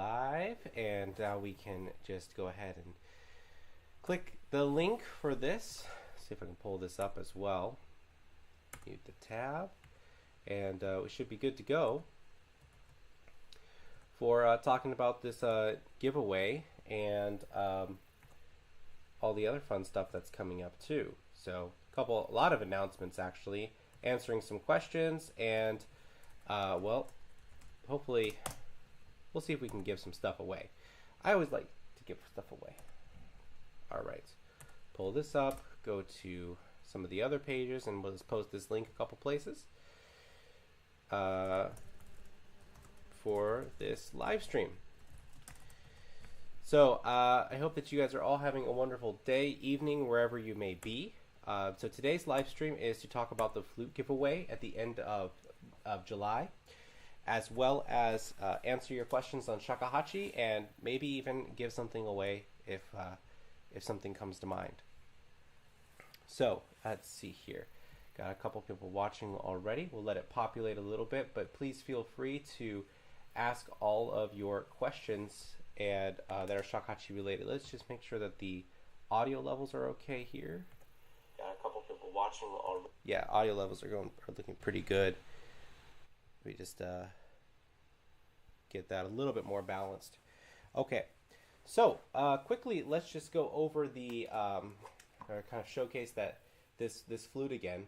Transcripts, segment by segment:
live, and now we can just go ahead and click the link for this. See if I can pull this up as well. Mute the tab, and we should be good to go for talking about this giveaway and all the other fun stuff that's coming up too. So a lot of announcements actually, answering some questions, and well, hopefully we'll see if we can give some stuff away. I always like to give stuff away. All right, pull this up, go to some of the other pages, and we'll just post this link a couple places for this live stream. So I hope that you guys are all having a wonderful day, evening, wherever you may be. So today's live stream is to talk about the flute giveaway at the end of July, as well as answer your questions on Shakuhachi, and maybe even give something away if something comes to mind. So let's see here. Got a couple people watching already. We'll let it populate a little bit, but please feel free to ask all of your questions and that are Shakuhachi related. Let's just make sure that the audio levels are okay here. Got a couple people watching already. Yeah, audio levels are looking pretty good. We just get that a little bit more balanced. Okay, so quickly, let's just go over the or kind of showcase that this flute again.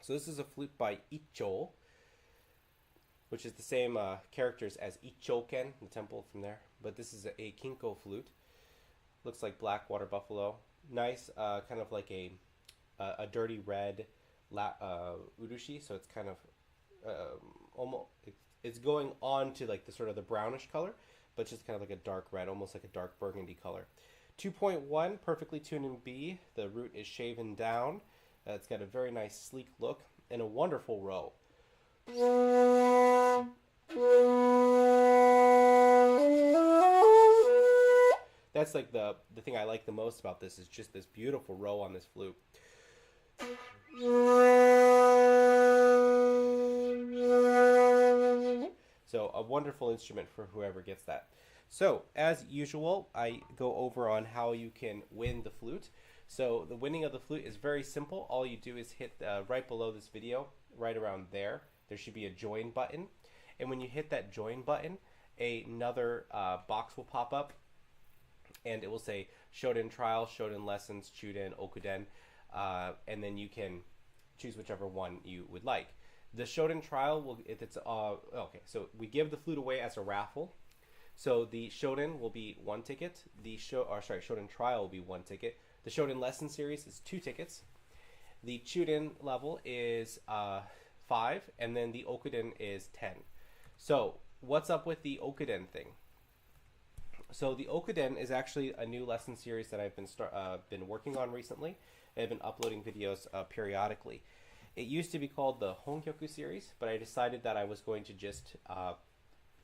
So this is a flute by Icho, which is the same characters as Ichoken, the temple from there. But this is a Kinko flute. Looks like black water buffalo. Nice, kind of like a dirty red urushi. So it's kind of almost it's going on to like the sort of the brownish color, but just kind of like a dark red, almost like a dark burgundy color. 2.1, perfectly tuned in B. The root is shaven down. It's got a very nice sleek look and a wonderful row. That's like the thing I like the most about this, is just this beautiful row on this flute. So a wonderful instrument for whoever gets that. So as usual, I go over on how you can win the flute. So the winning of the flute is very simple. All you do is hit right below this video, right around there. There should be a join button. And when you hit that join button, another box will pop up. And it will say Shoden Trial, Shoden Lessons, Chuden, Okuden. And then you can choose whichever one you would like. The Shoden Trial will, if it's, okay, so we give the flute away as a raffle. So the Shoden will be 1 ticket. Shoden Trial will be 1 ticket. The Shoden Lesson Series is 2 tickets. The Chuden level is 5, and then the Okuden is 10. So what's up with the Okuden thing? So the Okuden is actually a new lesson series that I've been working on recently. I've been uploading videos periodically. It used to be called the Honkyoku series, but I decided that I was going to just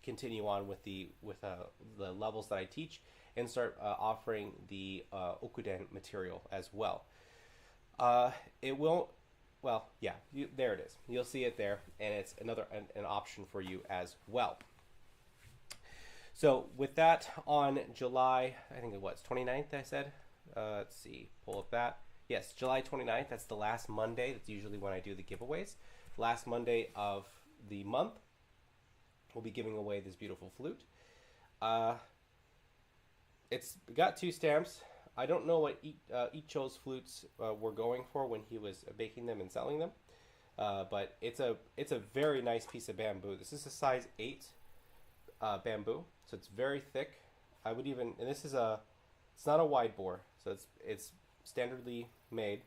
continue on with the levels that I teach and start offering the Okuden material as well. It will, well, yeah, there it is. You'll see it there, and it's an option for you as well. So with that, on July, I think it was 29th, I said. Let's see, pull up that. Yes, July 29th, that's the last Monday. That's usually when I do the giveaways. Last Monday of the month, we'll be giving away this beautiful flute. It's got 2 stamps. I don't know what Icho's flutes were going for when he was baking them and selling them. But it's a very nice piece of bamboo. This is a size 8 bamboo, so it's very thick. I would even, and this is it's not a wide bore, so it's standardly made.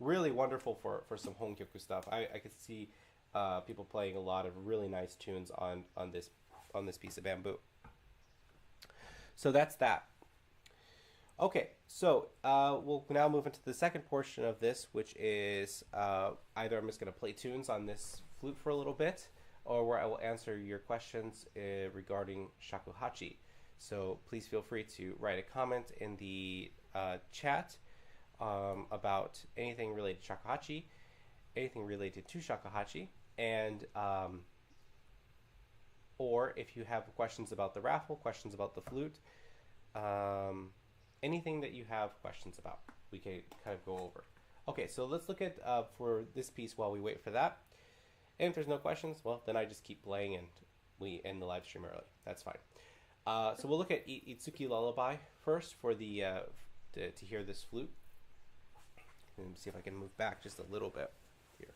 Really wonderful for some Honkyoku stuff. I could see people playing a lot of really nice tunes on this piece of bamboo. So that's that. Okay, so we'll now move into the second portion of this, which is either I'm just going to play tunes on this flute for a little bit, or where I will answer your questions regarding Shakuhachi. So please feel free to write a comment in the chat about anything related to Shakuhachi. anything related to shakuhachi, and or if you have questions about the raffle, questions about the flute, anything that you have questions about, we can kind of go over. Okay, so let's look at for this piece while we wait for that. And if there's no questions, well, then I just keep playing and we end the live stream early. That's fine. So we'll look at Itsuki Lullaby first for the to hear this flute. Let me see if I can move back just a little bit here.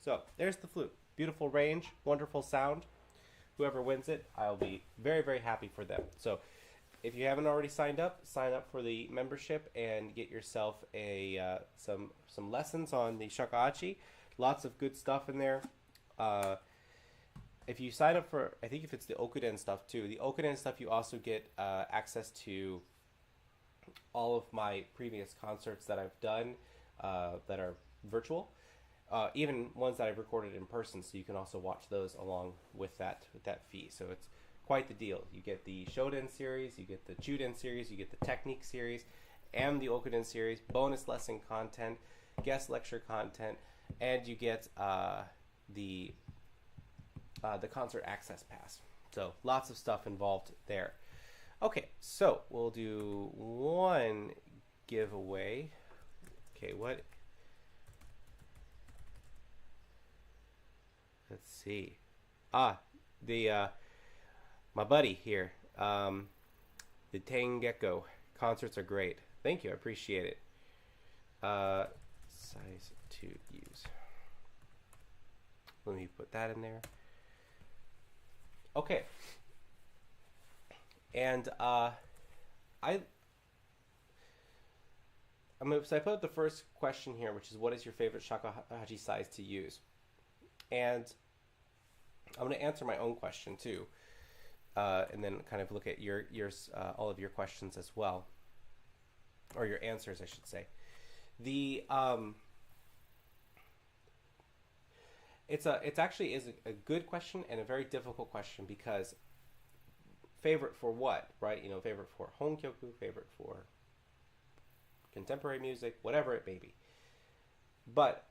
So there's the flute. Beautiful range, wonderful sound. Whoever wins it, I'll be very, very happy for them. So if you haven't already signed up, sign up for the membership and get yourself a some lessons on the shakuhachi. Lots of good stuff in there. If you sign up for, I think if it's the okuden stuff too, the okuden stuff, you also get access to all of my previous concerts that I've done that are virtual. Even ones that I've recorded in person, so you can also watch those along with that fee. So it's quite the deal. You get the Shoden series, you get the Chuden series, you get the Technique series, and the Okuden series, bonus lesson content, guest lecture content, and you get the concert access pass. So lots of stuff involved there. Okay, so we'll do one giveaway. Okay, what? Let's see. The my buddy here, the Tangekko concerts are great. Thank you, I appreciate it. Size to use. Let me put that in there. Okay. And so I put the first question here, which is what is your favorite shakuhachi size to use? And I'm going to answer my own question too, and then kind of look at yours, all of your questions as well, or your answers, I should say. The it's actually a good question and a very difficult question because favorite for what, right? You know, favorite for honkyoku, favorite for contemporary music, whatever it may be. But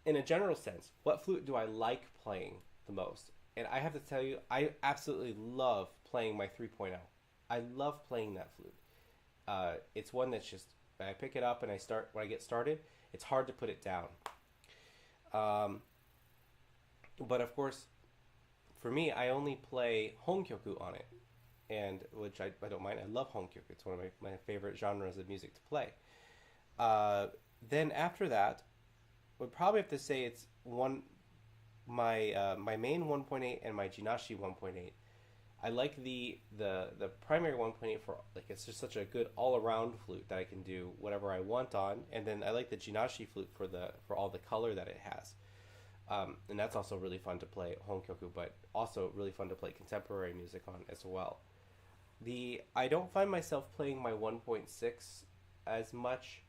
in a general sense, what flute do I like playing the most? And I have to tell you, I absolutely love playing my 3.0. I love playing that flute. It's one that's just, when I pick it up and when I get started, it's hard to put it down. But of course, for me, I only play honkyoku on it, and which I don't mind. I love honkyoku. It's one of my favorite genres of music to play. Then after that, would probably have to say it's my main 1.8 and my Jinashi 1.8. I like the primary 1.8 for, like, it's just such a good all around flute that I can do whatever I want on, and then I like the Jinashi flute for all the color that it has, and that's also really fun to play honkyoku, but also really fun to play contemporary music on as well. I don't find myself playing my 1.6 as much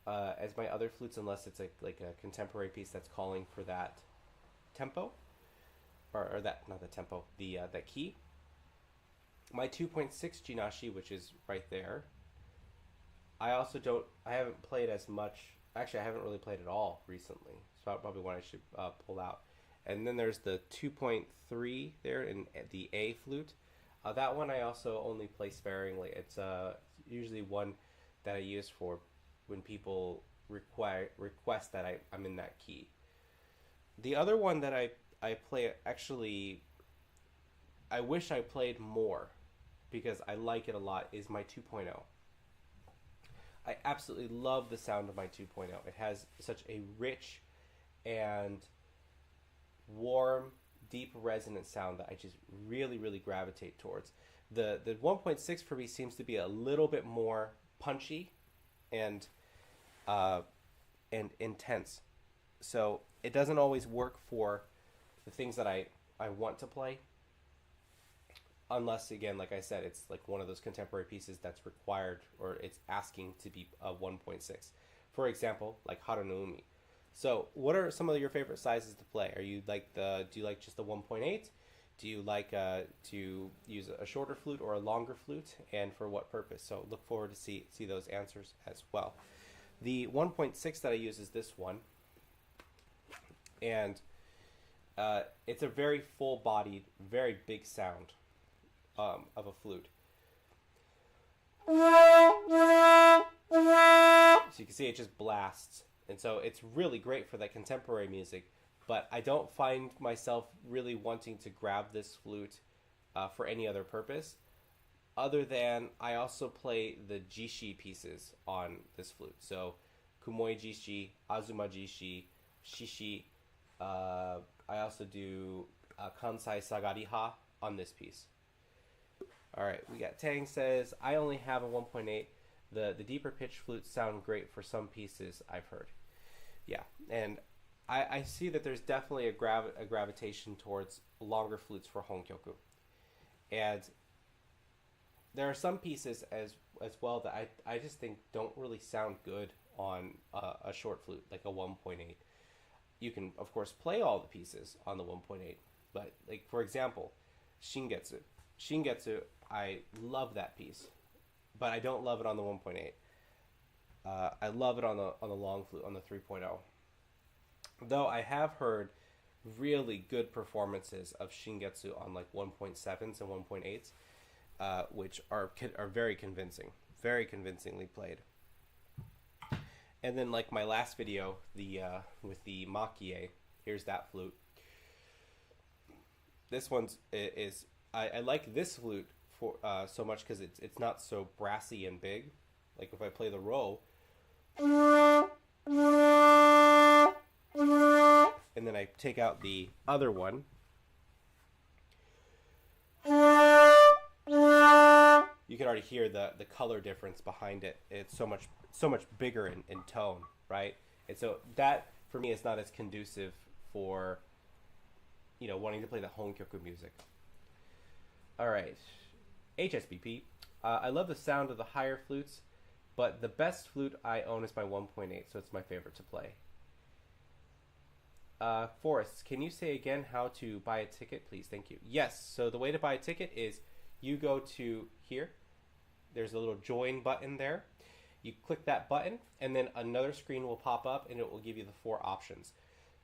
as my other flutes, unless it's like a contemporary piece that's calling for that tempo, or that, not the tempo, that key. My 2.6 Jinashi, which is right there, I haven't played as much Actually, I haven't really played at all recently, so probably one I should pull out. And then there's the 2.3 there in the A flute. That one I also only play sparingly. It's usually one that I use for when people request that I'm in that key. The other one that I play, actually, I wish I played more because I like it a lot, is my 2.0. I absolutely love the sound of my 2.0. It has such a rich and warm, deep resonant sound that I just really, really gravitate towards. The 1.6 for me seems to be a little bit more punchy and uh, and intense. So it doesn't always work for the things that I want to play. Unless, again, like I said, it's like one of those contemporary pieces that's required or it's asking to be a 1.6. For example, like Haru no Umi. So, what are some of your favorite sizes to play? Do you like just the 1.8? Do you like to use a shorter flute or a longer flute, and for what purpose? So, look forward to see those answers as well. The 1.6 that I use is this one, and it's a very full-bodied, very big sound of a flute. So you can see it just blasts. And so it's really great for that contemporary music, but I don't find myself really wanting to grab this flute for any other purpose, other than I also play the jishi pieces on this flute. So kumoi jishi, azuma jishi, shishi. I also do kansai sagariha on this piece. All right, we got Tang says, I only have a 1.8. The deeper pitch flutes sound great for some pieces I've heard. Yeah, and I see that there's definitely a gravitation towards longer flutes for honkyoku. And there are some pieces as well that I just think don't really sound good on a short flute, like a 1.8. You can, of course, play all the pieces on the 1.8, but, like, for example, Shingetsu. Shingetsu, I love that piece, but I don't love it on the 1.8. I love it on the long flute, on the 3.0. Though I have heard really good performances of Shingetsu on like 1.7s and 1.8s, which are very convincingly played. And then, like my last video, with the Makie, here's that flute. This one's is I like this flute for so much because it's not so brassy and big. Like if I play the row, and then I take out the other one, you can already hear the color difference behind it. It's so much bigger in tone, right? And so that for me is not as conducive for wanting to play the honkyoku music. All right, HSBP. I love the sound of the higher flutes, but the best flute I own is my 1.8, so it's my favorite to play. Forrest, can you say again how to buy a ticket, please? Thank you. Yes, so the way to buy a ticket is you go to here. There's a little join button there. You click that button, and then another screen will pop up, and it will give you the 4 options.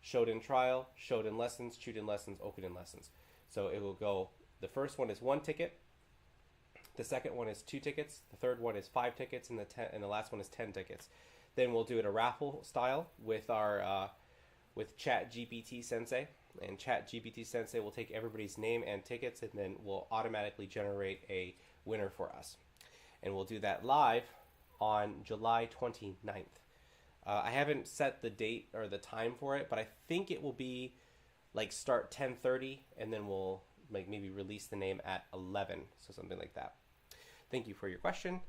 Shoten trial, Shoten lessons, Chuten lessons, Okuden lessons. So it will go, the first one is 1 ticket, the second one is 2 tickets, the third one is 5 tickets, and the last one is 10 tickets. Then we'll do it a raffle style with our with ChatGPT Sensei, and ChatGPT Sensei will take everybody's name and tickets, and then will automatically generate a winner for us. And we'll do that live on July 29th. I haven't set the date or the time for it, but I think it will be like start 10:30, and then we'll like maybe release the name at 11, so something like that. Thank you for your question.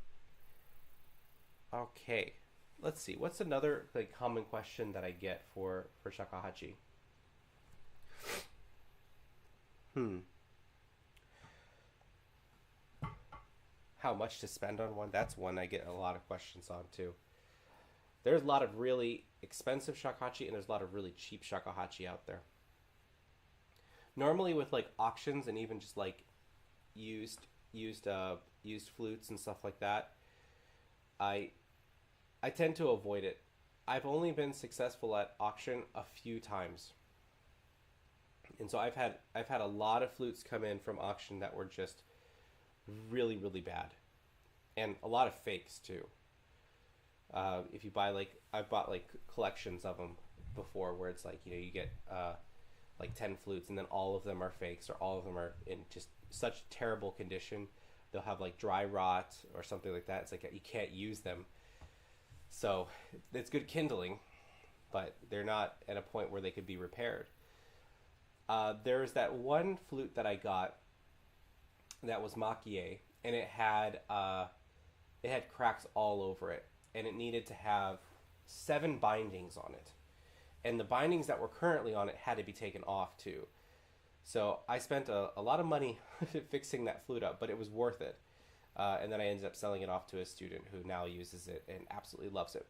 Okay, let's see. What's another like common question that I get for shakuhachi? How much to spend on one? That's one I get a lot of questions on too. There's a lot of really expensive shakuhachi, and there's a lot of really cheap shakuhachi out there. Normally with like auctions and even just like used flutes and stuff like that, I tend to avoid it I've only been successful at auction a few times, and so I've had a lot of flutes come in from auction that were just really really bad, and a lot of fakes too. If you buy like I've bought like collections of them before, where it's like you get like 10 flutes and then all of them are fakes or all of them are in just such terrible condition. They'll have like dry rot or something like that. It's like you can't use them. So it's good kindling, but they're not at a point where they could be repaired. There's that one flute that I got that was makie, and it had cracks all over it, and it needed to have 7 bindings on it, and the bindings that were currently on it had to be taken off too. So I spent a lot of money fixing that flute up, but it was worth it. And then I ended up selling it off to a student who now uses it and absolutely loves it.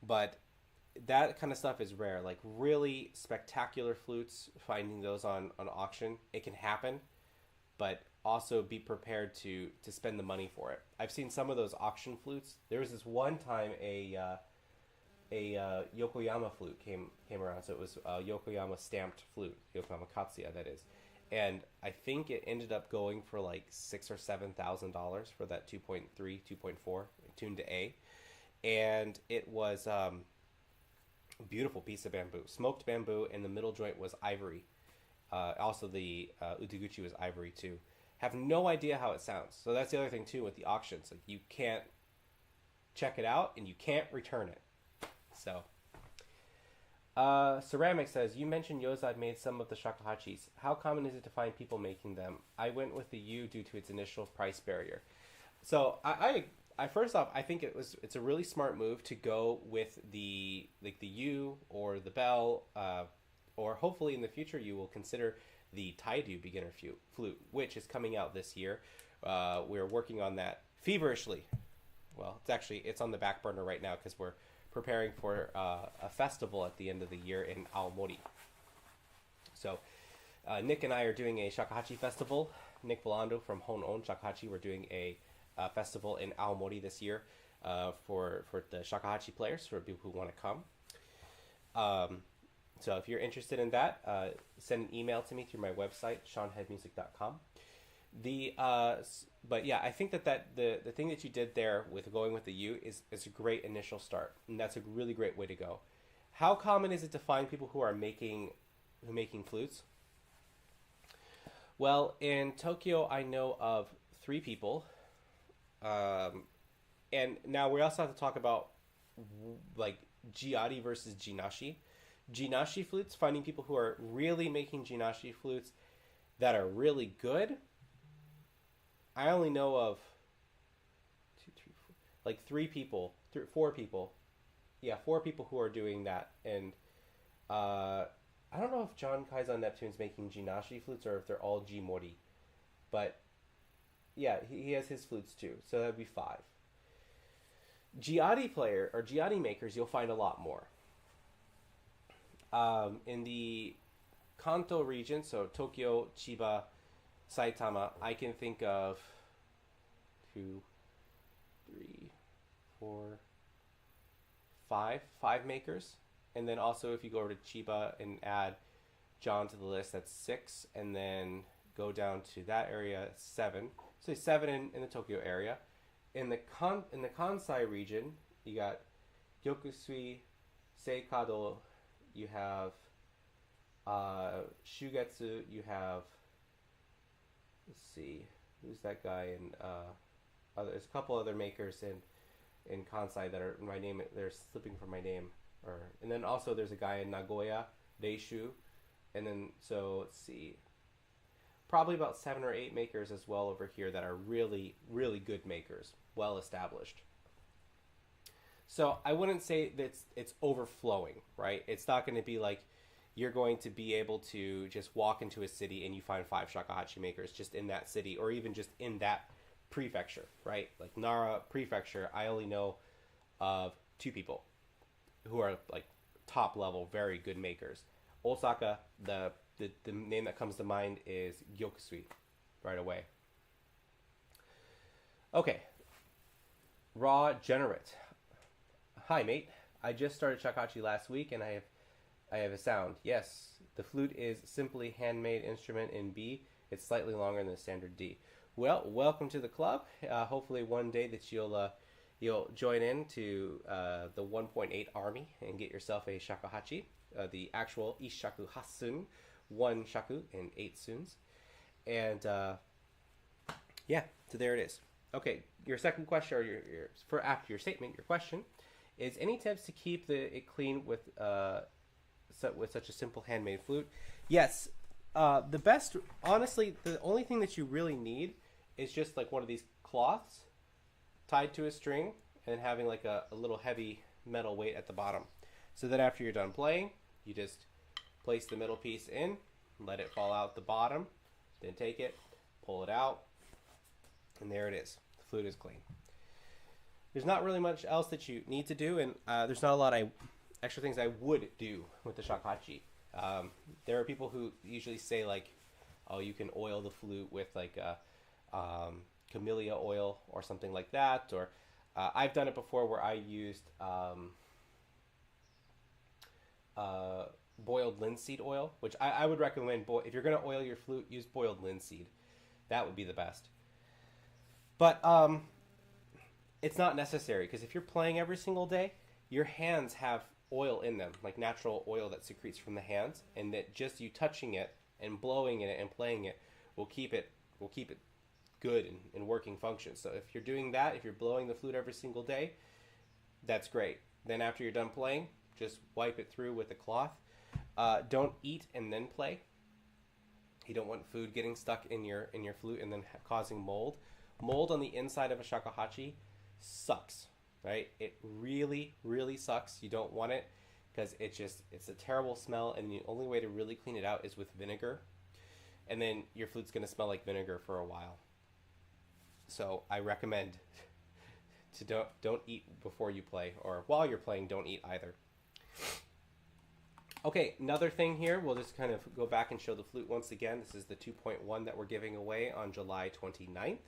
But that kind of stuff is rare. Like really spectacular flutes, finding those on auction, it can happen, but also be prepared to spend the money for it. I've seen some of those auction flutes. There was this one time a Yokoyama flute came around. So it was a Yokoyama stamped flute, Yokoyama Katsuya, that is. And I think it ended up going for like $6,000 or $7,000 for that 2.3, 2.4 tuned to A, and it was a beautiful piece of bamboo, smoked bamboo, and the middle joint was ivory. Also, the utaguchi was ivory too. Have no idea how it sounds. So that's the other thing too with the auctions. Like you can't check it out and you can't return it. So. Ceramic says, you mentioned Yozad made some of the shakuhachis. How common is it to find people making them? I went with the U due to its initial price barrier. So I first off, I think it's a really smart move to go with the U or the bell, or hopefully in the future you will consider the Taidu beginner flute, which is coming out this year. We're working on that feverishly. Well, it's on the back burner right now because we're preparing for a festival at the end of the year in Aomori. So Nick and I are doing a Shakuhachi festival. Nick Volando from Honon Shakuhachi, we're doing a festival in Aomori this year for the Shakuhachi players, for people who want to come. So if you're interested in that, send an email to me through my website, seanheadmusic.com. But yeah, I think that the thing that you did there with going with the U is a great initial start, and that's a really great way to go. How common is it to find people who are making flutes? Well, in Tokyo, I know of 3 people, and now we also have to talk about like jiari versus jinashi. Jinashi flutes, finding people who are really making jinashi flutes that are really good. I only know of 4 people. Yeah, 4 people who are doing that. And I don't know if John Kaizen Neptune's making jinashi flutes or if they're all G-Mori. But yeah, he has his flutes too. So that'd be 5. Giadi makers, you'll find a lot more. In the Kanto region, so Tokyo, Chiba, Saitama, I can think of 2, 3, 4, 5 makers. And then also if you go over to Chiba and add John to the list, that's 6. And then go down to that area, 7. So 7 in the Tokyo area. In the Kansai region, you got Gyokusui, Seikado, you have Shugetsu, you have, let's see, who's that guy? And there's a couple other makers in Kansai that are my name. They're slipping from my name. And then also there's a guy in Nagoya, Reishu, and then so let's see, probably about 7 or 8 makers as well over here that are really really good makers, well established. So I wouldn't say that it's overflowing, right? It's not going to be like you're going to be able to just walk into a city and you find 5 shakuhachi makers just in that city, or even just in that prefecture, right? Like Nara Prefecture, I only know of 2 people who are like top level, very good makers. Osaka, the name that comes to mind is Gyokusui right away. Okay. Raw generate. Hi, mate. I just started Shakuhachi last week, and I have a sound. Yes, the flute is simply handmade instrument in B. It's slightly longer than the standard D. Well, welcome to the club. Hopefully, one day that you'll join in to the 1.8 army and get yourself a Shakuhachi, the actual Ishaku Hasun, 1 shaku and 8 suns. And yeah, so there it is. Okay, your second question, or for after your statement, your question is: any tips to keep it clean with such a simple handmade flute? Yes, the best. Honestly, the only thing that you really need is just like one of these cloths tied to a string and having like a little heavy metal weight at the bottom, so that after you're done playing, you just place the middle piece in, let it fall out the bottom, then take it, pull it out, and there it is. The flute is clean. There's not really much else that you need to do, and there's not a lot of extra things I would do with the Shakuhachi. There are people who usually say like, oh, you can oil the flute with like camellia oil or something like that, or I've done it before where I used boiled linseed oil, which I would recommend. If you're going to oil your flute, use boiled linseed. That would be the best. But it's not necessary, because if you're playing every single day, your hands have oil in them, like natural oil that secretes from the hands, and that just you touching it and blowing in it and playing it will keep it good and working function. So if you're doing that, if you're blowing the flute every single day, that's great. Then after you're done playing, just wipe it through with a cloth. Don't eat and then play. You don't want food getting stuck in your flute and then causing mold. Mold on the inside of a shakuhachi sucks, right? It really, really sucks. You don't want it, because it's a terrible smell, and the only way to really clean it out is with vinegar. And then your flute's going to smell like vinegar for a while. So I recommend to don't eat before you play, or while you're playing, don't eat either. Okay, another thing here, we'll just kind of go back and show the flute once again. This is the 2.1 that we're giving away on July 29th.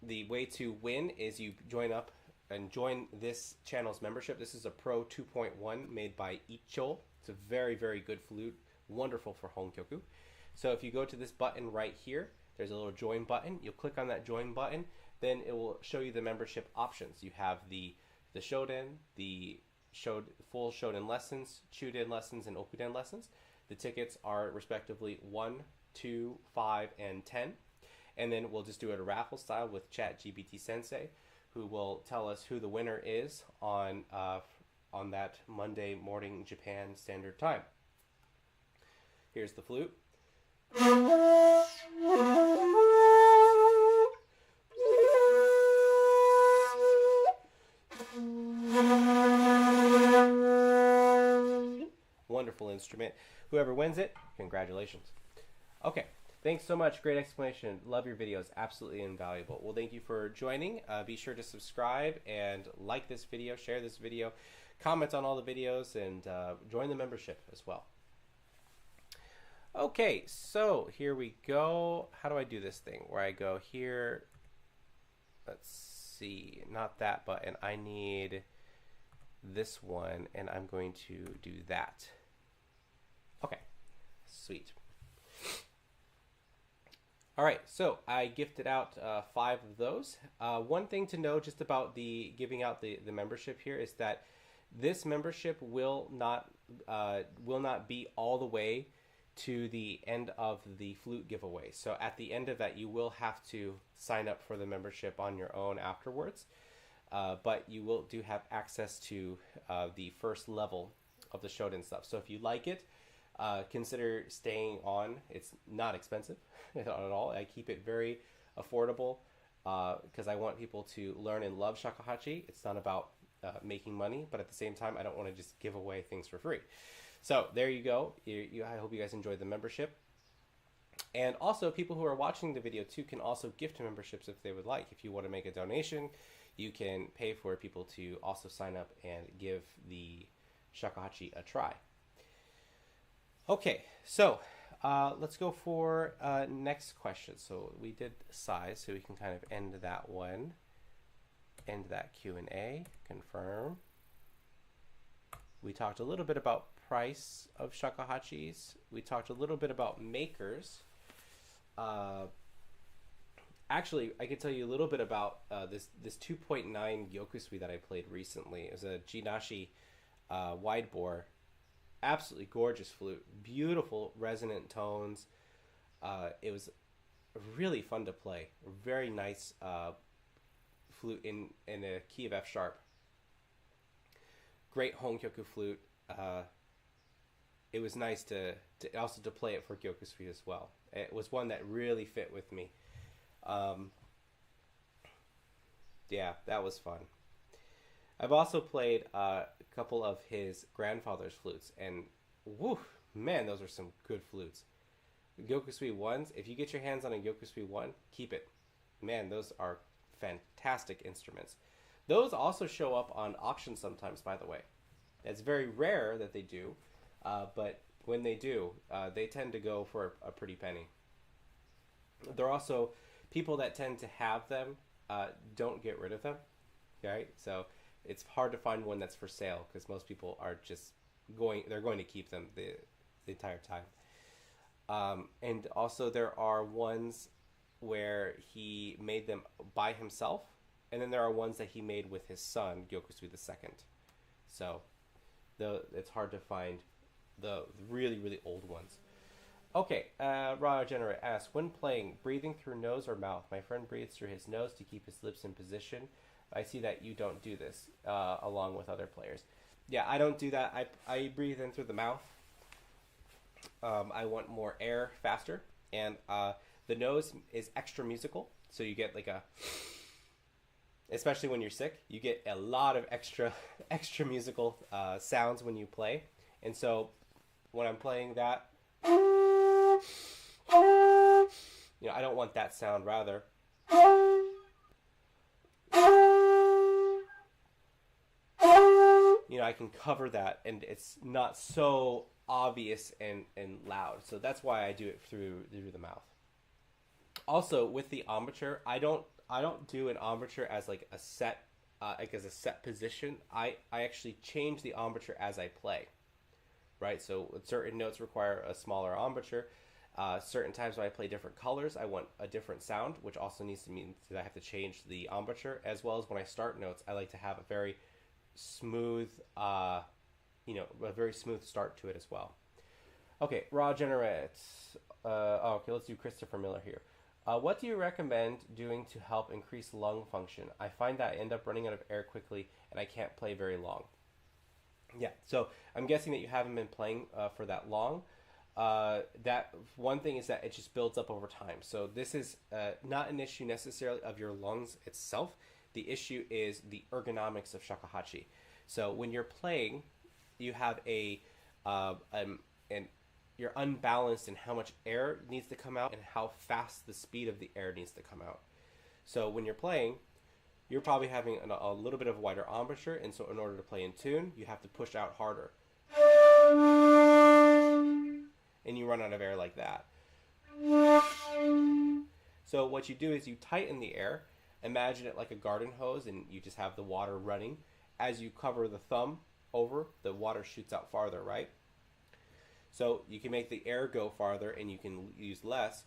The way to win is you join up and join this channel's membership. This is a Pro 2.1 made by Icho. It's a very, very good flute, wonderful for Honkyoku. So if you go to this button right here, there's a little join button. You'll click on that join button, then it will show you the membership options. You have the Shoden, the full Shoden lessons, Chuden lessons, and Okuden lessons. The tickets are respectively 1, 2, 5, and 10. And then we'll just do it a raffle style with ChatGPT Sensei, who will tell us who the winner is on that Monday morning Japan Standard Time. Here's the flute. Wonderful instrument. Whoever wins it, congratulations. Okay. Thanks so much. Great explanation. Love your videos. Absolutely invaluable. Well, thank you for joining. Be sure to subscribe and like this video, share this video, comment on all the videos, and join the membership as well. Okay, so here we go. How do I do this thing? Where I go here. Let's see. Not that button. I need this one, and I'm going to do that. Okay. Sweet. All right, so I gifted out 5 of those. One thing to know just about the giving out the membership here is that this membership will not be all the way to the end of the flute giveaway. So at the end of that, you will have to sign up for the membership on your own afterwards. But you do have access to the first level of the Shoden stuff. So if you like it, consider staying on. It's not expensive at all. I keep it very affordable because I want people to learn and love shakuhachi. It's not about making money, but at the same time, I don't want to just give away things for free. So there you go. I hope you guys enjoyed the membership. And also, people who are watching the video too can also gift memberships if they would like. If you want to make a donation, you can pay for people to also sign up and give the shakuhachi a try. Okay, so let's go for next question. So we did size, so we can kind of end that one. End that Q&A. Confirm. We talked a little bit about price of shakuhachis. We talked a little bit about makers. Actually, I could tell you a little bit about this 2.9 Yokusui that I played recently. It was a Jinashi wide bore. Absolutely gorgeous flute. Beautiful resonant tones. It was really fun to play. Very nice flute in a key of F sharp. Great Honkyoku flute. It was nice to also to play it for Gyokusui as well. It was one that really fit with me. Yeah, that was fun. I've also played a couple of his grandfather's flutes, and woo, man, those are some good flutes. Gyokusui 1s, if you get your hands on a Gyokusui 1, keep it. Man, those are fantastic instruments. Those also show up on auctions sometimes, by the way. It's very rare that they do, but when they do, they tend to go for a pretty penny. There are also people that tend to have them, don't get rid of them, right? So it's hard to find one that's for sale because most people are just they're going to keep them the entire time. And also there are ones where he made them by himself, and then there are ones that he made with his son, Gyokusui II. So it's hard to find the really, really old ones. Okay, Raw Generate asks, when playing, breathing through nose or mouth? My friend breathes through his nose to keep his lips in position. I see that you don't do this, along with other players. Yeah, I don't do that. I breathe in through the mouth. I want more air faster, and the nose is extra musical, so you get like especially when you're sick, you get a lot of extra musical sounds when you play. And so when I'm playing that, I don't want that sound. Rather, I can cover that, and it's not so obvious and loud. So that's why I do it through the mouth. Also, with the embouchure, I don't do an embouchure as like a set as a set position. I actually change the embouchure as I play. Right? So certain notes require a smaller embouchure. Certain times when I play different colors, I want a different sound, which also needs to mean that I have to change the embouchure, as well as when I start notes, I like to have a very smooth, a very smooth start to it as well. Okay, Raw Generate. Okay, let's do Christopher Miller here. What do you recommend doing to help increase lung function? I find that I end up running out of air quickly, and I can't play very long. Yeah, so I'm guessing that you haven't been playing for that long. That one thing is that it just builds up over time. So this is not an issue necessarily of your lungs itself. The issue is the ergonomics of shakuhachi. So when you're playing, you have you're unbalanced in how much air needs to come out and how fast the speed of the air needs to come out. So when you're playing, you're probably having a little bit of a wider embouchure, and so in order to play in tune, you have to push out harder. And you run out of air like that. So what you do is you tighten the air. Imagine it like a garden hose, and you just have the water running. As you cover the thumb over, the water shoots out farther, right? So you can make the air go farther, and you can use less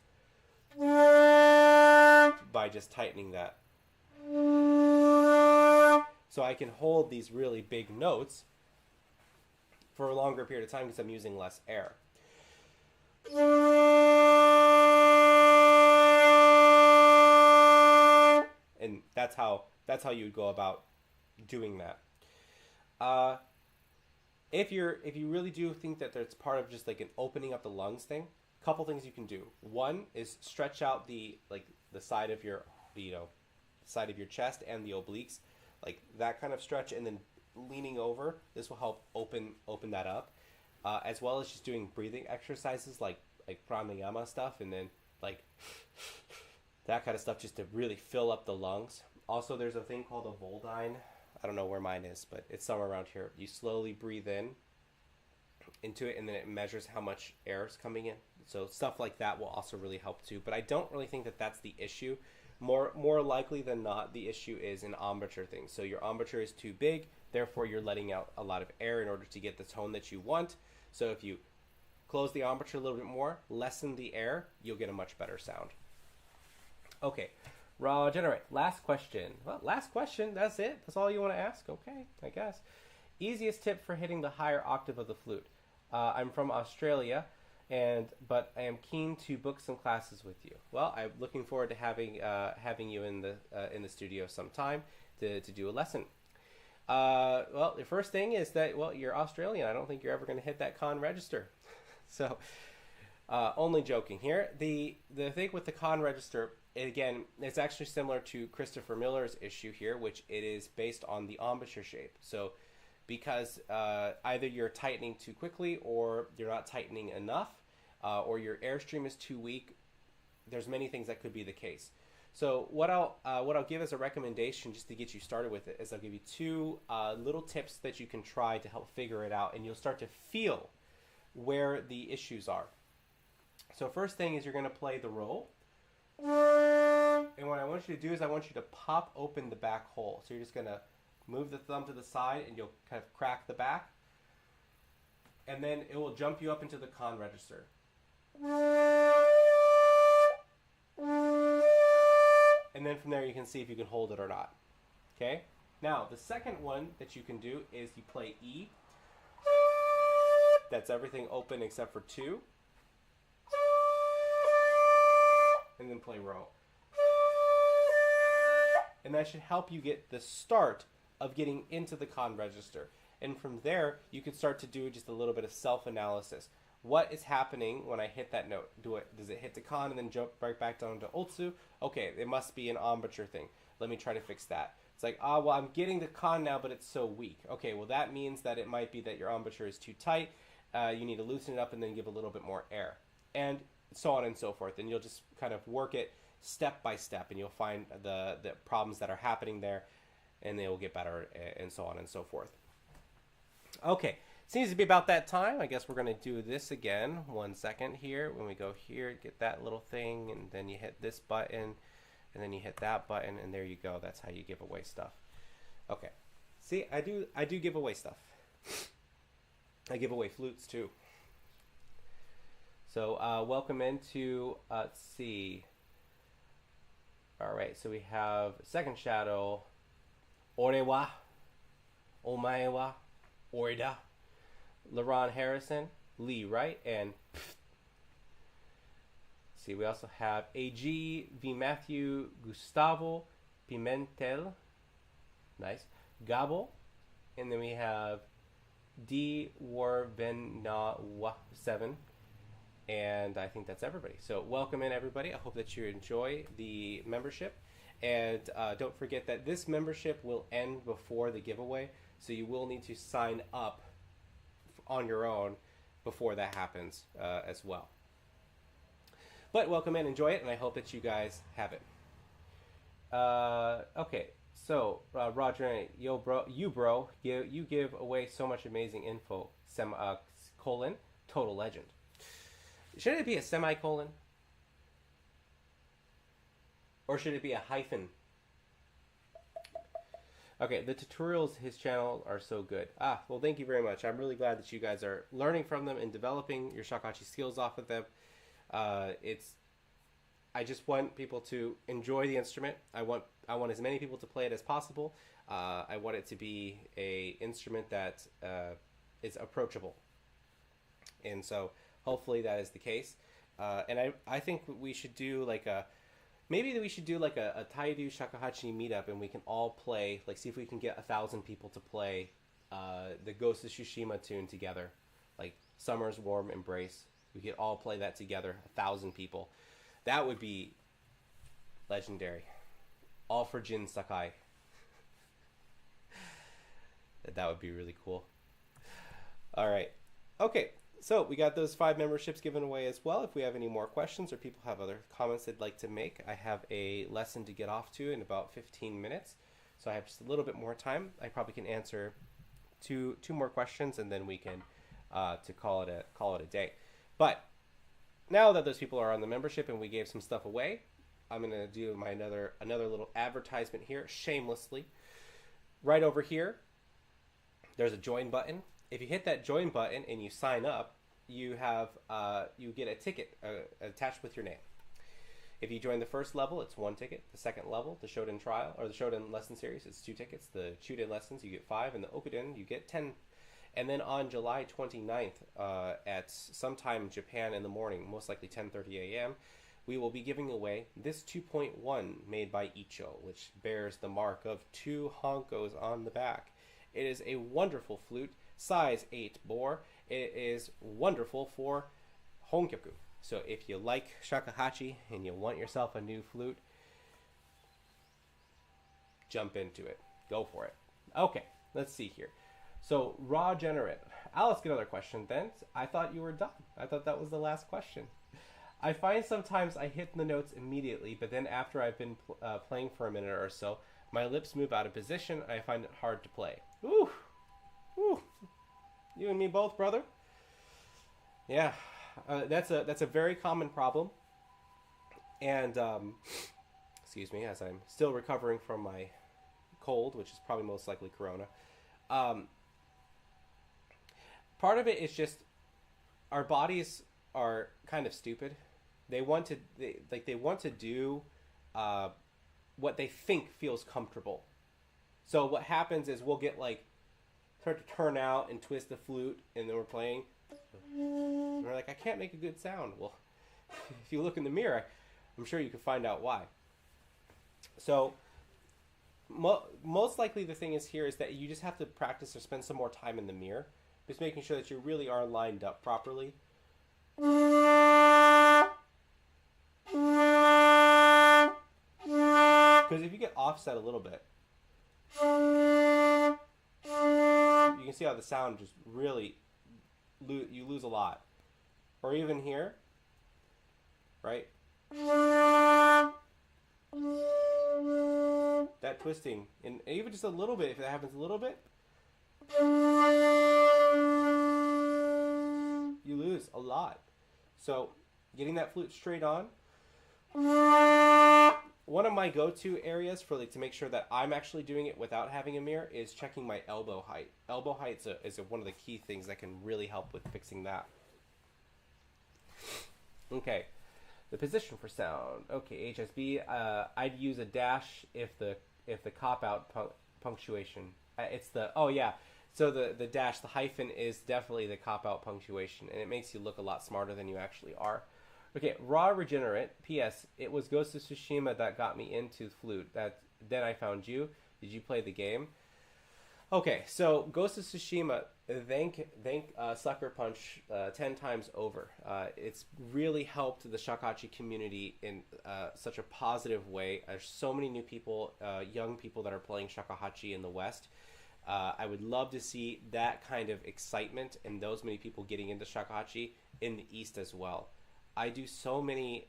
by just tightening that. So I can hold these really big notes for a longer period of time because I'm using less air. And that's how you would go about doing that. If you really do think that it's part of just like an opening up the lungs thing, a couple things you can do. One is stretch out the side of your side of your chest and the obliques, like that kind of stretch, and then leaning over. This will help open that up, as well as just doing breathing exercises like pranayama stuff, and then like that kind of stuff just to really fill up the lungs. Also, there's a thing called a Voldine. I don't know where mine is, but it's somewhere around here. You slowly breathe into it, and then it measures how much air is coming in. So stuff like that will also really help too. But I don't really think that that's the issue. more likely than not, the issue is an embouchure thing. So your embouchure is too big, therefore you're letting out a lot of air in order to get the tone that you want. So if you close the embouchure a little bit more, lessen the air, you'll get a much better sound. Okay, raw generate. Last question. Well, last question. That's it. That's all you want to ask. Okay, I guess. Easiest tip for hitting the higher octave of the flute. I'm from Australia, but I am keen to book some classes with you. Well, I'm looking forward to having you in the studio sometime to do a lesson. Well, the first thing is that, well, you're Australian. I don't think you're ever going to hit that con register. So, only joking here. The thing with the con register, again, it's actually similar to Christopher Miller's issue here, which it is based on the embouchure shape. So, because either you're tightening too quickly, or you're not tightening enough, or your airstream is too weak, there's many things that could be the case. So what I'll give as a recommendation, just to get you started with it, is I'll give you two little tips that you can try to help figure it out, and you'll start to feel where the issues are. So first thing is you're going to play the roll, and what I want you to do is I want you to pop open the back hole. So you're just going to move the thumb to the side, and you'll kind of crack the back, and then it will jump you up into the con register. And then from there you can see if you can hold it or not. Okay? Now, the second one that you can do is you play E. That's everything open except for 2. And then play Rho. And that should help you get the start of getting into the con register. And from there, you can start to do just a little bit of self-analysis. What is happening when I hit that note? Does it hit the con and then jump right back down to otsu? Okay, it must be an embouchure thing. Let me try to fix that. It's like, well, I'm getting the con now, but it's so weak. Okay, well, that means that it might be that your embouchure is too tight. You need to loosen it up and then give a little bit more air. And so on and so forth. And you'll just kind of work it step by step, and you'll find the problems that are happening there, and they will get better, and so on and so forth. Okay, seems to be about that time. I guess we're going to do this again. 1 second here. When we go here, get that little thing, and then you hit this button, and then you hit that button, and there you go. That's how you give away stuff. Okay. See, I do give away stuff. I give away flutes too. So welcome into, let's see. All right, so we have second shadow, Ore wa, Omae wa, Oida. LaRon Harrison, Lee, right? And see, we also have AG V Matthew Gustavo Pimentel, nice, Gabo, and then we have D Warvenawa 7, and I think that's everybody. So welcome in, everybody. I hope that you enjoy the membership, and don't forget that this membership will end before the giveaway, so you will need to sign up on your own before that happens as well. But welcome in, enjoy it, and I hope that you guys have it. Okay, so Roger, yo bro, you give away so much amazing info. Colon, total legend. Should it be a semicolon? Or should it be a hyphen? Okay, the tutorials, his channel, are so good. Well, thank you very much. I'm really glad that you guys are learning from them and developing your shakuhachi skills off of them. I just want people to enjoy the instrument. I want as many people to play it as possible. I want it to be a instrument that is approachable. And so hopefully that is the case. And I think we should do like a Taidu Shakuhachi meetup, and we can all play, like, see if we can get 1,000 people to play the Ghost of Tsushima tune together, like Summer's Warm Embrace. We could all play that together, 1,000 people. That would be legendary. All for Jin Sakai. That would be really cool. All right. Okay. So we got those 5 memberships given away as well. If we have any more questions or people have other comments they'd like to make, I have a lesson to get off to in about 15 minutes. So I have just a little bit more time. I probably can answer two more questions, and then we can to call it a day. But now that those people are on the membership and we gave some stuff away, I'm gonna do my another little advertisement here, shamelessly. Right over here, there's a join button. If you hit that join button and you sign up, you have you get a ticket attached with your name. If you join the first level, it's 1 ticket. The second level, the Shoden trial or the Shoden lesson series, it's 2 tickets. The Chuden lessons, you get 5, and the Okuden, you get 10. And then on July 29th, at sometime in Japan in the morning, most likely 10:30 a.m., we will be giving away this 2.1 made by Icho, which bears the mark of 2 honkos on the back. It is a wonderful flute, size 8 bore. It is wonderful for honkyoku. So if you like shakuhachi and you want yourself a new flute, jump into it. Go for it. Okay, let's see here. So, raw generate. I'll ask another question then. I thought you were done. I thought that was the last question. I find sometimes I hit the notes immediately, but then after I've been playing for a minute or so, my lips move out of position and I find it hard to play. Ooh. Ooh. You and me both, brother. Yeah. That's a very common problem. And, excuse me, as I'm still recovering from my cold, which is probably most likely corona. Part of it is just our bodies are kind of stupid. They want to do what they think feels comfortable. So what happens is we'll get start to turn out and twist the flute, and then we're playing. And we're like, I can't make a good sound. Well, if you look in the mirror, I'm sure you can find out why. So most likely the thing is here is that you just have to practice or spend some more time in the mirror, just making sure that you really are lined up properly. Because if you get offset a little bit, you can see how the sound just really, you lose a lot. Or even here, right? That twisting, and even just a little bit, if it happens a little bit, you lose a lot. So, getting that flute straight on. One of my go-to areas for to make sure that I'm actually doing it without having a mirror is checking my elbow height. Elbow height is one of the key things that can really help with fixing that. Okay, the position for sound. Okay, HSB. I'd use a dash if the cop-out punctuation. It's the So the dash, the hyphen is definitely the cop-out punctuation, and it makes you look a lot smarter than you actually are. Okay, raw regenerate. P.S. It was Ghost of Tsushima that got me into flute. Then I found you. Did you play the game? Okay, so Ghost of Tsushima. Thank Sucker Punch 10 times over. It's really helped the Shakuhachi community in such a positive way. There's so many new people, young people that are playing Shakuhachi in the West. I would love to see that kind of excitement and those many people getting into Shakuhachi in the East as well. I do so many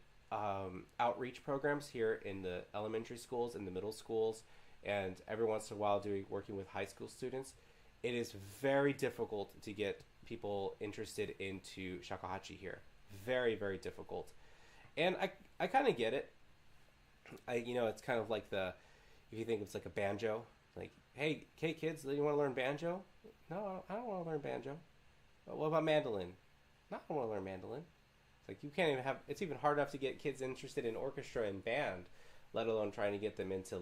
outreach programs here in the elementary schools and the middle schools, and every once in a while working with high school students. It is very difficult to get people interested into Shakuhachi here. Very, very difficult. And I kind of get it. It's kind of like if you think it's like a banjo. Like, hey kids, you want to learn banjo? No, I don't want to learn banjo. What about mandolin? No, I don't want to learn mandolin. It's like you can't even it's even hard enough to get kids interested in orchestra and band, let alone trying to get them into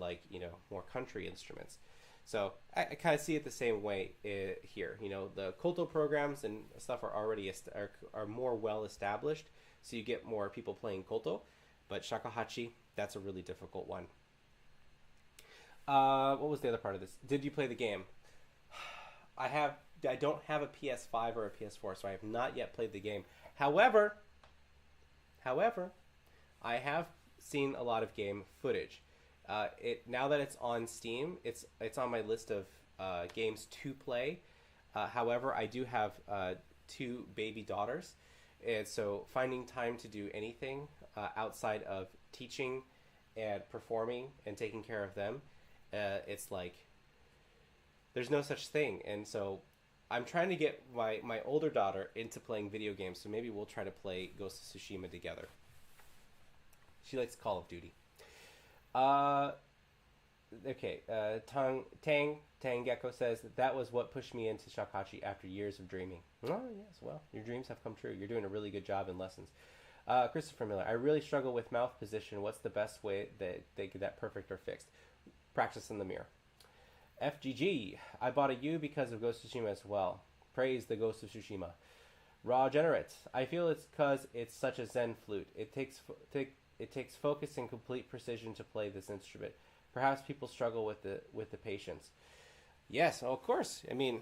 more country instruments. So I kind of see it the same way here. The Koto programs and stuff are already are more well established, so you get more people playing Koto. But Shakuhachi, that's a really difficult one. What was the other part of this? Did you play the game? I don't have a PS5 or a PS4, so I have not yet played the game. However, I have seen a lot of game footage. Now that it's on Steam, it's on my list of games to play. However, I do have 2 baby daughters, and so finding time to do anything outside of teaching and performing and taking care of them, it's like there's no such thing. And so I'm trying to get my older daughter into playing video games, so maybe we'll try to play Ghost of Tsushima together. She likes Call of Duty. Uh, okay. Tang Gecko says that was what pushed me into Shakuhachi after years of dreaming. Oh yes, well, your dreams have come true. You're doing a really good job in lessons. Christopher Miller, I really struggle with mouth position. What's the best way that they get that perfect or fixed? Practice in the mirror. FGG, I bought a U because of Ghost of Tsushima as well. Praise the Ghost of Tsushima. Raw Generate, I feel it's because it's such a Zen flute. It takes focus and complete precision to play this instrument. Perhaps people struggle with the patience. Yes, well, of course. I mean,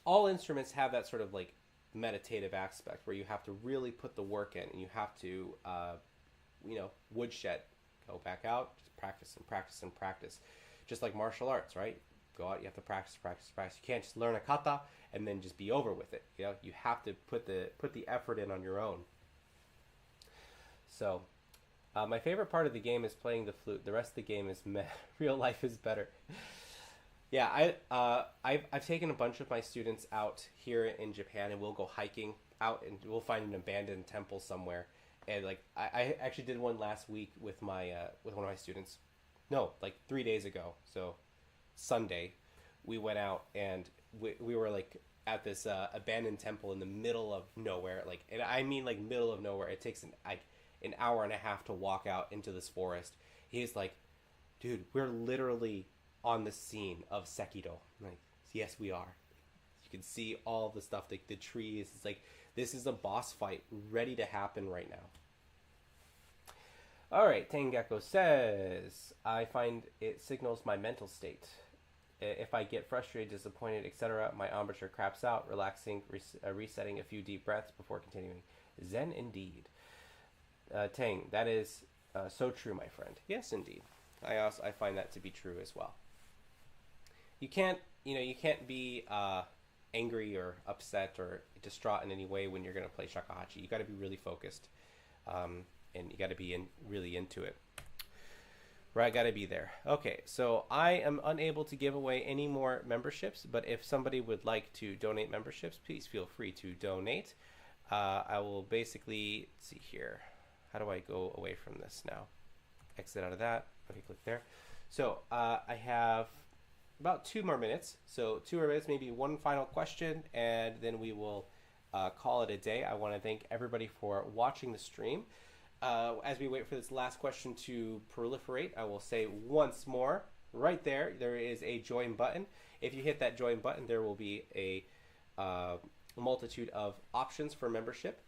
all instruments have that sort of like meditative aspect where you have to really put the work in, and you have to, woodshed, go back out, just practice and practice and practice. Just like martial arts, right? Go out, you have to practice, practice, practice. You can't just learn a kata and then just be over with it. You know, you have to put the effort in on your own. So, my favorite part of the game is playing the flute. The rest of the game is meh. Real life is better. Yeah, I've taken a bunch of my students out here in Japan, and we'll go hiking out, and we'll find an abandoned temple somewhere. And like I actually did one last week with my with one of my students. No, like 3 days ago. So Sunday, we went out, and we were like at this abandoned temple in the middle of nowhere. Like, and I mean like middle of nowhere. It takes an hour and a half to walk out into this forest. He's like, dude, we're literally on the scene of Sekido. I'm like, yes, we are. You can see all the stuff, like the trees. It's like, this is a boss fight ready to happen right now. All right, Tengeko says, I find it signals my mental state. If I get frustrated, disappointed, etc., my embouchure craps out, relaxing, resetting a few deep breaths before continuing. Zen indeed. Tang, that is so true, my friend. Yes, indeed. I find that to be true as well. You can't be angry or upset or distraught in any way when you're going to play shakuhachi. You got to be really focused, and you got to be really into it. Right, got to be there. Okay, so I am unable to give away any more memberships, but if somebody would like to donate memberships, please feel free to donate. I will basically, let's see here. How do I go away from this now? Exit out of that. Okay, click there. So I have about 2 more minutes. So 2 more minutes, maybe one final question, and then we will call it a day. I want to thank everybody for watching the stream. As we wait for this last question to proliferate, I will say once more, right there, there is a join button. If you hit that join button, there will be a multitude of options for membership.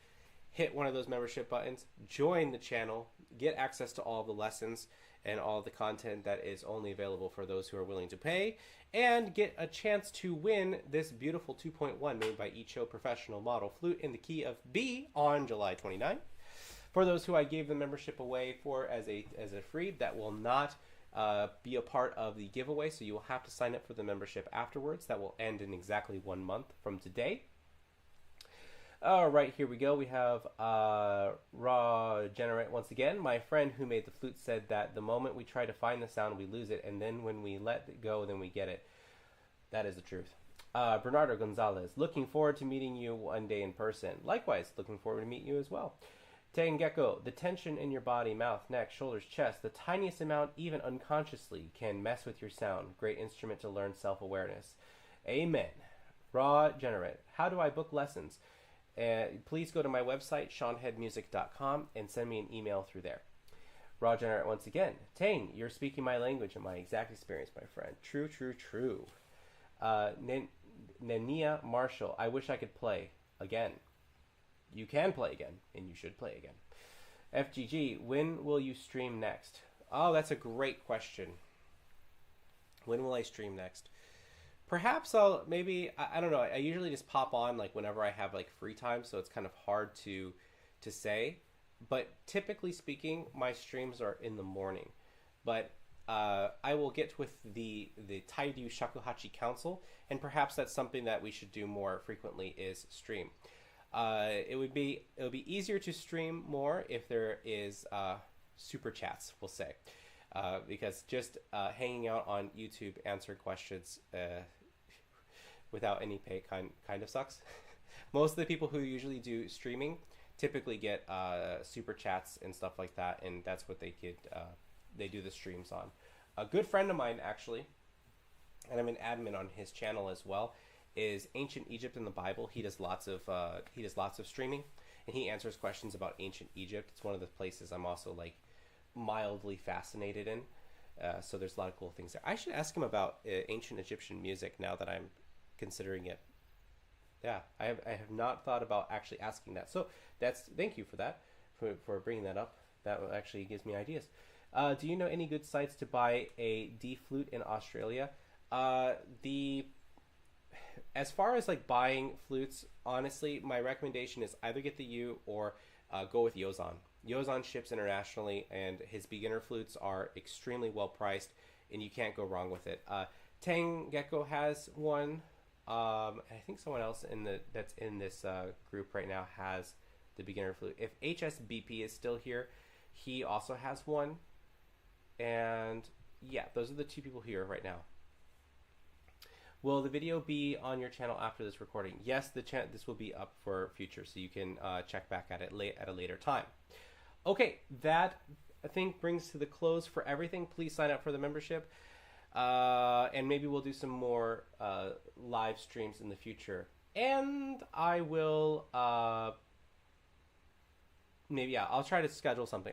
Hit one of those membership buttons, join the channel, get access to all the lessons and all the content that is only available for those who are willing to pay, and get a chance to win this beautiful 2.1 made by Icho Professional Model Flute in the key of B on July 29th. For those who I gave the membership away for as a free, that will not be a part of the giveaway, so you will have to sign up for the membership afterwards. That will end in exactly 1 month from today. All right, here we go. We have Raw Generate once again. My friend who made the flute said that the moment we try to find the sound, we lose it, and then when we let it go, then we get it. That is the truth. Bernardo Gonzalez, looking forward to meeting you one day in person. Likewise, looking forward to meet you as well. Tengeko, the tension in your body, mouth, neck, shoulders, chest, the tiniest amount, even unconsciously, can mess with your sound. Great instrument to learn self-awareness. Amen. Raw Generate, how do I book lessons? Please go to my website, seanheadmusic.com, and send me an email through there. Raw Generate once again. Tang, you're speaking my language and my exact experience, my friend. True, true, true. Nenia Marshall, I wish I could play again. You can play again, and you should play again. FGG, when will you stream next? Oh, that's a great question. When will I stream next? Perhaps I'll I don't know. I usually just pop on like whenever I have like free time, so it's kind of hard to say. But typically speaking, my streams are in the morning. But I will get with the Tairyu Shakuhachi Council, and perhaps that's something that we should do more frequently is stream. It would be easier to stream more if there is super chats, we'll say, because just hanging out on YouTube answering questions without any pay kind of sucks. Most of the people who usually do streaming typically get super chats and stuff like that, and that's what they get they do the streams on. A good friend of mine actually, and I'm an admin on his channel as well, is Ancient Egypt in the Bible. He does lots of streaming, and he answers questions about ancient Egypt. It's one of the places I'm also like mildly fascinated in. So there's a lot of cool things there. I should ask him about ancient Egyptian music now that I'm considering it. Yeah, I have not thought about actually asking that. So thank you for that, for bringing that up. That actually gives me ideas. Do you know any good sites to buy a D flute in Australia? As far as like buying flutes, honestly, my recommendation is either get the U or go with Yozan. Yozan ships internationally, and his beginner flutes are extremely well priced, and you can't go wrong with it. Tang Gecko has one. I think someone else that's in this group right now has the beginner flute. If HSBP is still here, he also has one. And yeah, those are the two people here right now. Will the video be on your channel after this recording? Yes, this will be up for future, so you can check back at it at a later time. Okay, that I think brings to the close for everything. Please sign up for the membership, and maybe we'll do some more live streams in the future. And I will maybe I'll try to schedule something.